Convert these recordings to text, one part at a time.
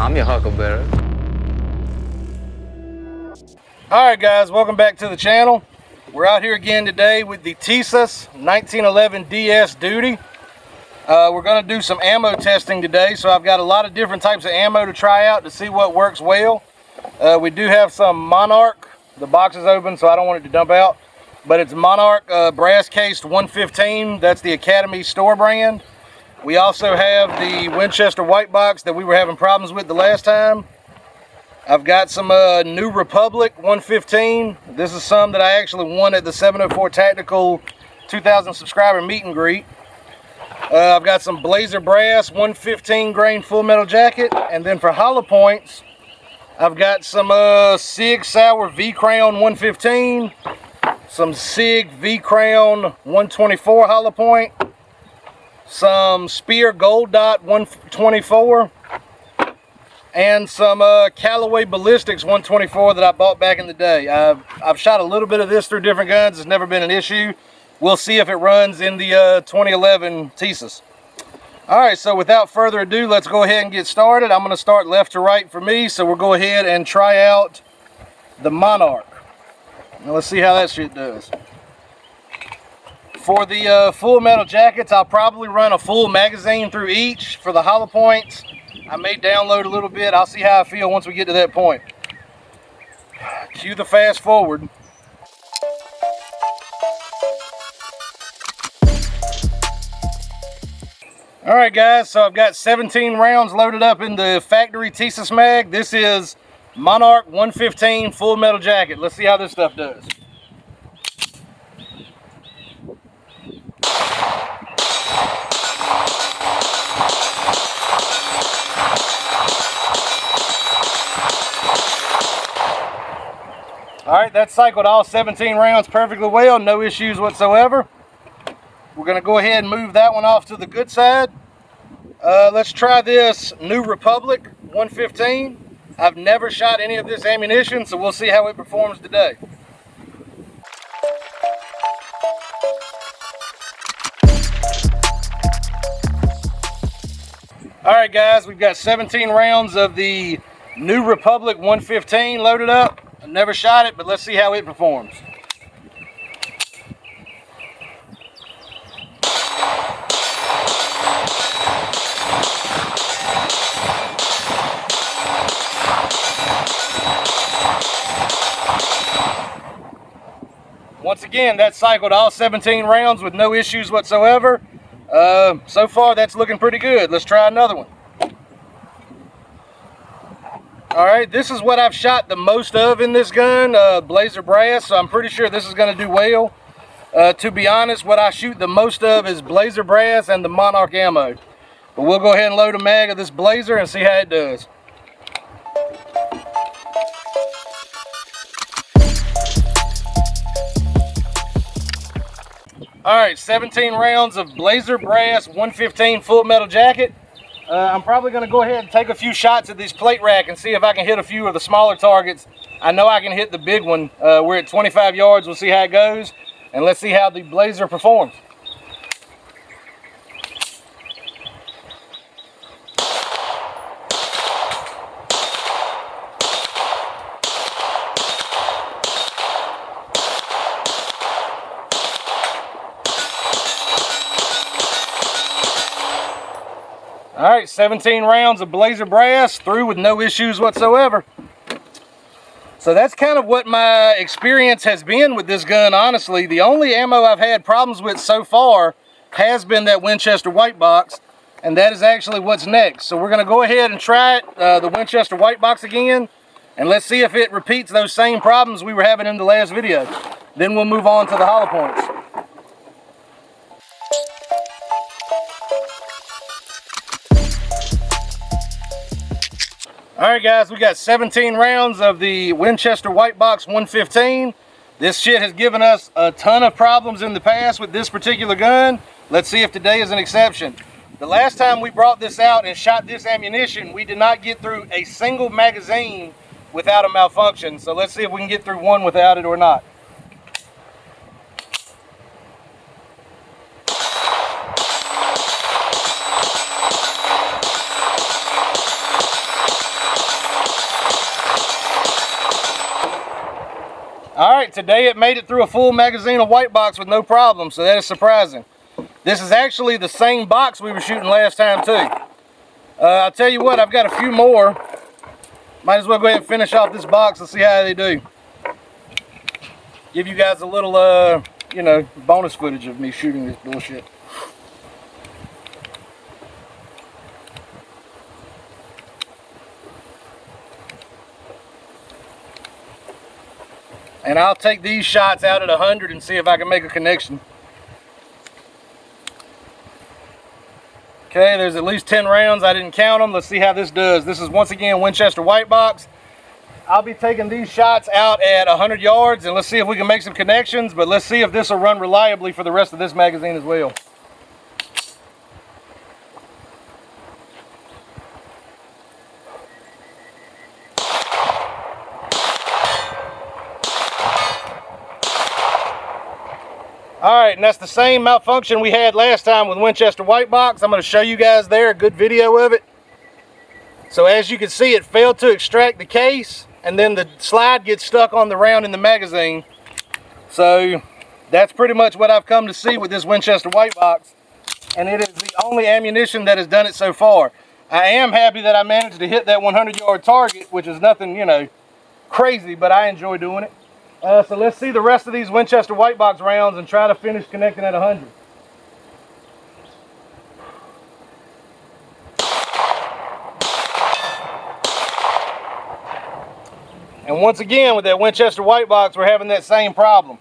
I'm your huckleberry. Alright guys, welcome back to the channel. We're out here again today with the Tisas 1911 DS Duty. We're going to do some ammo testing today, so I've got a lot of different types of ammo to try out to see what works well. We do have some Monarch. The box is open, so I don't want it to dump out. But it's Monarch brass cased 115. That's the Academy store brand. We also have the Winchester White Box that we were having problems with the last time. I've got some New Republic 115. This is some that I actually won at the 704 Tactical 2000 subscriber meet and greet. I've got some Blazer Brass 115 grain full metal jacket. And then for hollow points, I've got some Sig VRown 115, some Sig VRown 124 hollow point, some Spear Gold Dot 124, and some Callaway Ballistics 124 that I bought back in the day. I've shot a little bit of this through different guns. It's never been an issue. We'll see if it runs in the 2011 Tisas. Alright, so without further ado, let's go ahead and get started. I'm going to start left to right for me, so we'll go ahead and try out the Monarch. Now let's see how that shit does. For the full metal jackets, I'll probably run a full magazine through each. For the hollow points, I may download a little bit. I'll see how I feel once we get to that point. Cue the fast forward. Alright guys, so I've got 17 rounds loaded up in the factory Tisas Mag. This is Monarch 115 full metal jacket. Let's see how this stuff does. Alright, that cycled all 17 rounds perfectly well, no issues whatsoever. We're going to go ahead and move that one off to the good side. Let's try this New Republic 115. I've never shot any of this ammunition, so we'll see how it performs today. Alright guys, we've got 17 rounds of the New Republic 115 loaded up. I've never shot it, but let's see how it performs. Once again, that cycled all 17 rounds with no issues whatsoever. So far, that's looking pretty good. Let's try another one. Alright, this is what I've shot the most of in this gun, Blazer Brass, so I'm pretty sure this is going to do well. To be honest, what I shoot the most of is Blazer Brass and the Monarch ammo. But we'll go ahead and load a mag of this Blazer and see how it does. Alright, 17 rounds of Blazer Brass 115 full metal jacket. I'm probably going to go ahead and take a few shots at this plate rack and see if I can hit a few of the smaller targets. I know I can hit the big one. We're at 25 yards. We'll see how it goes. And let's see how the Blazer performs. Alright, 17 rounds of Blazer Brass through with no issues whatsoever. So that's kind of what my experience has been with this gun, honestly. The only ammo I've had problems with so far has been that Winchester White Box, and that is actually what's next. So we're going to go ahead and try it, the Winchester White Box again, and let's see if it repeats those same problems we were having in the last video. Then we'll move on to the hollow points. Alright guys, we got 17 rounds of the Winchester White Box 115. This shit has given us a ton of problems in the past with this particular gun. Let's see if today is an exception. The last time we brought this out and shot this ammunition, we did not get through a single magazine without a malfunction. So let's see if we can get through one without it or not. right, today it made it through a full magazine of White Box with no problem, so that is surprising. This is actually the same box we were shooting last time too. I'll tell you what, I've got a few more. Might as well go ahead and finish off this box and see how they do. Give you guys a little, you know, bonus footage of me shooting this bullshit. And I'll take these shots out at 100 and see if I can make a connection. Okay, there's at least 10 rounds. I didn't count them. Let's see how this does. This is once again Winchester White Box. I'll be taking these shots out at 100 yards and let's see if we can make some connections, but let's see if this will run reliably for the rest of this magazine as well. Alright, and that's the same malfunction we had last time with Winchester White Box. I'm going to show you guys there a good video of it. So as you can see, it failed to extract the case, and then the slide gets stuck on the round in the magazine. So that's pretty much what I've come to see with this Winchester White Box. And it is the only ammunition that has done it so far. I am happy that I managed to hit that 100-yard target, which is nothing, you know, crazy, but I enjoy doing it. So let's see the rest of these Winchester White Box rounds and try to finish connecting at 100. And once again, with that Winchester White Box, we're having that same problem.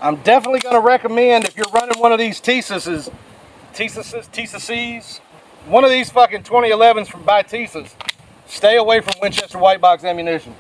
I'm definitely going to recommend, if you're running one of these Tisas, one of these fucking 2011s from by Tisas, stay away from Winchester White Box ammunition.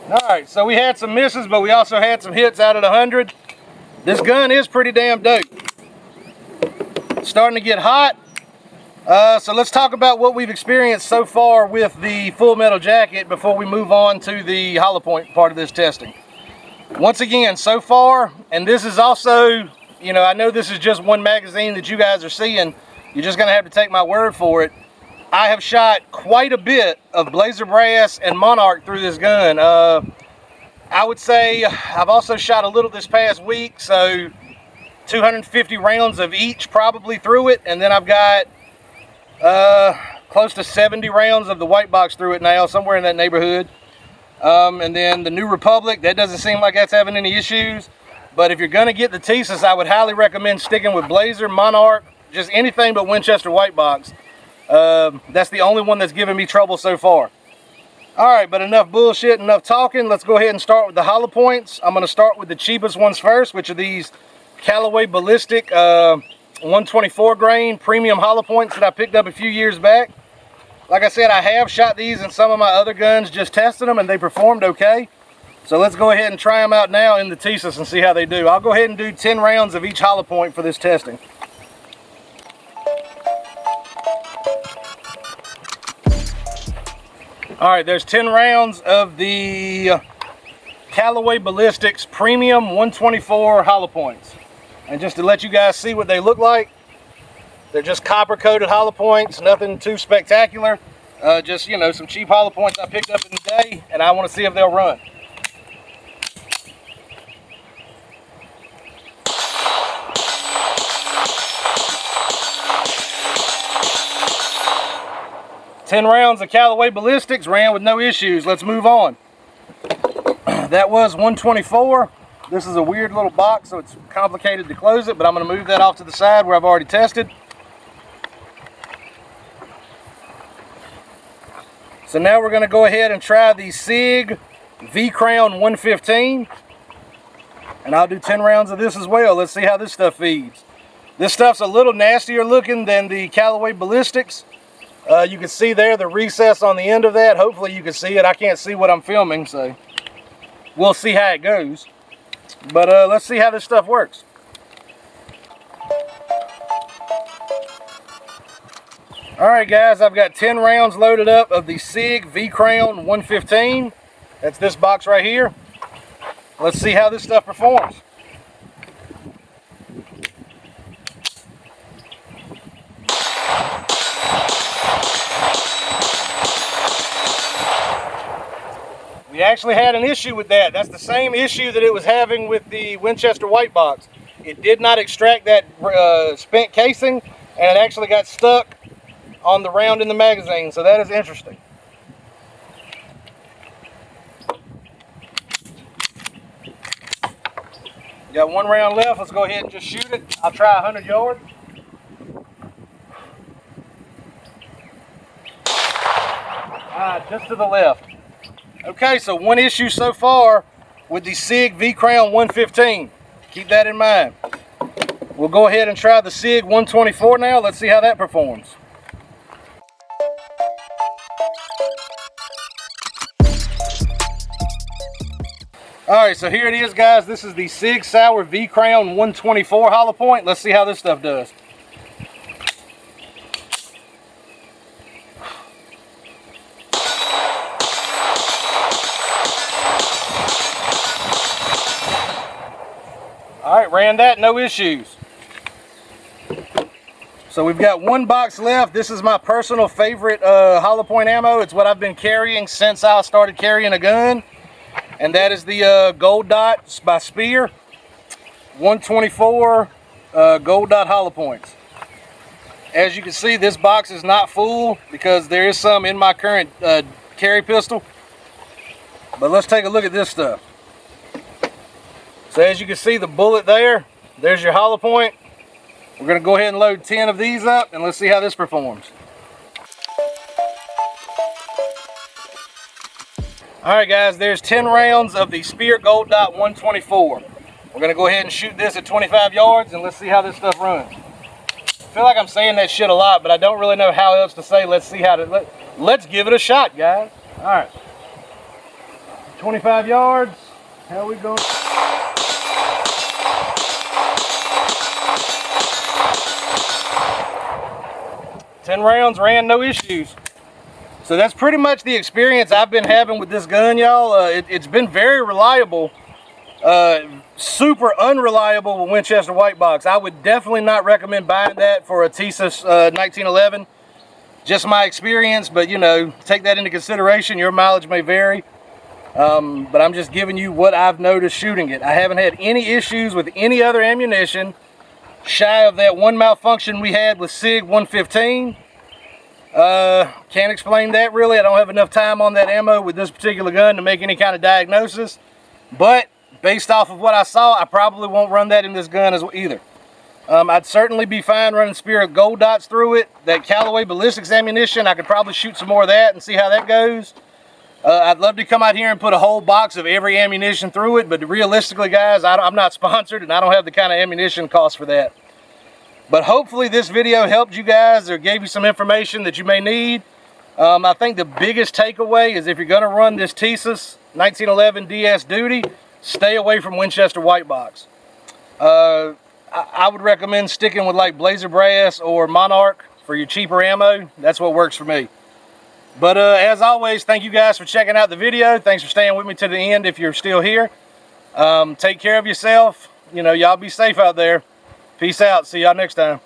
Alright, so we had some misses, but we also had some hits out at 100. This gun is pretty damn dope. It's starting to get hot. So let's talk about what we've experienced so far with the full metal jacket before we move on to the hollow point part of this testing. Once again, so far, and this is also, you know, I know this is just one magazine that you guys are seeing. You're just going to have to take my word for it. I have shot quite a bit of Blazer Brass and Monarch through this gun. I would say I've also shot a little this past week, so 250 rounds of each probably through it, and then I've got close to 70 rounds of the White Box through it now, somewhere in that neighborhood. And then the New Republic, that doesn't seem like that's having any issues. But if you're going to get the Tisas, I would highly recommend sticking with Blazer, Monarch, just anything but Winchester White Box. That's the only one that's given me trouble so far. Alright, but enough bullshit, enough talking. Let's go ahead and start with the hollow points. I'm going to start with the cheapest ones first, which are these Callaway Ballistic 124 grain premium hollow points that I picked up a few years back. Like I said, I have shot these in some of my other guns, just testing them, and they performed okay. So let's go ahead and try them out now in the Tisas and see how they do. I'll go ahead and do 10 rounds of each hollow point for this testing. Alright, there's 10 rounds of the Callaway Ballistics Premium 124 hollow points. And just to let you guys see what they look like, they're just copper coated hollow points, nothing too spectacular. Just, you know, some cheap hollow points I picked up in the day, and I want to see if they'll run. Ten rounds of Callaway Ballistics ran with no issues. Let's move on. That was 124. This is a weird little box, so it's complicated to close it, but I'm going to move that off to the side where I've already tested. So now we're going to go ahead and try the Sig VRown 115. And I'll do 10 rounds of this as well. Let's see how this stuff feeds. This stuff's a little nastier looking than the Callaway Ballistics. You can see there the recess on the end of that. Hopefully you can see it. I can't see what I'm filming, so we'll see how it goes. But let's see how this stuff works. Alright guys, I've got 10 rounds loaded up of the Sig VRown 115. That's this box right here. Let's see how this stuff performs. We actually had an issue with that. That's the same issue that it was having with the Winchester White Box. It did not extract that spent casing, and it actually got stuck on the round in the magazine, so that is interesting. Got one round left. Let's go ahead and just shoot it. I'll try 100 yards. Just to the left. Okay, so one issue so far with the Sig VRown 115. Keep that in mind. We'll go ahead and try the Sig 124 now. Let's see how that performs. Alright, so here it is, guys. This is the Sig Sauer VRown 124 hollow point. Let's see how this stuff does. Alright, ran that, no issues. So we've got one box left. This is my personal favorite hollow point ammo. It's what I've been carrying since I started carrying a gun. And that is the Gold Dot by Speer 124 Gold Dot hollow points. As you can see, this box is not full because there is some in my current carry pistol. But let's take a look at this stuff. So as you can see, the bullet there's your hollow point. We're going to go ahead and load 10 of these up, and let's see how this performs. Alright guys, there's 10 rounds of the Speer Gold Dot 124. We're going to go ahead and shoot this at 25 yards, and let's see how this stuff runs. I feel like I'm saying that shit a lot, but I don't really know how else to say let's see how to... Let's give it a shot, guys. Alright. 25 yards. How we going? 10 rounds, ran no issues. So that's pretty much the experience I've been having with this gun, y'all. It's been very reliable, super unreliable with Winchester White Box. I would definitely not recommend buying that for a Tisas 1911. Just my experience, but you know, take that into consideration. Your mileage may vary, but I'm just giving you what I've noticed shooting it. I haven't had any issues with any other ammunition shy of that one malfunction we had with Sig 115. Can't explain that really. I don't have enough time on that ammo with this particular gun to make any kind of diagnosis, but based off of what I saw, I probably won't run that in this gun as well either. I'd certainly be fine running Speer Gold Dots through it. That Callaway Ballistics ammunition, I could probably shoot some more of that and see how that goes. I'd love to come out here and put a whole box of every ammunition through it, but realistically, guys, I'm not sponsored and I don't have the kind of ammunition cost for that. But hopefully this video helped you guys or gave you some information that you may need. I think the biggest takeaway is if you're going to run this Tisas 1911 DS Duty, stay away from Winchester White Box. I would recommend sticking with like Blazer Brass or Monarch for your cheaper ammo. That's what works for me. But as always, thank you guys for checking out the video. Thanks for staying with me to the end if you're still here. Take care of yourself. You know, y'all be safe out there. Peace out. See y'all next time.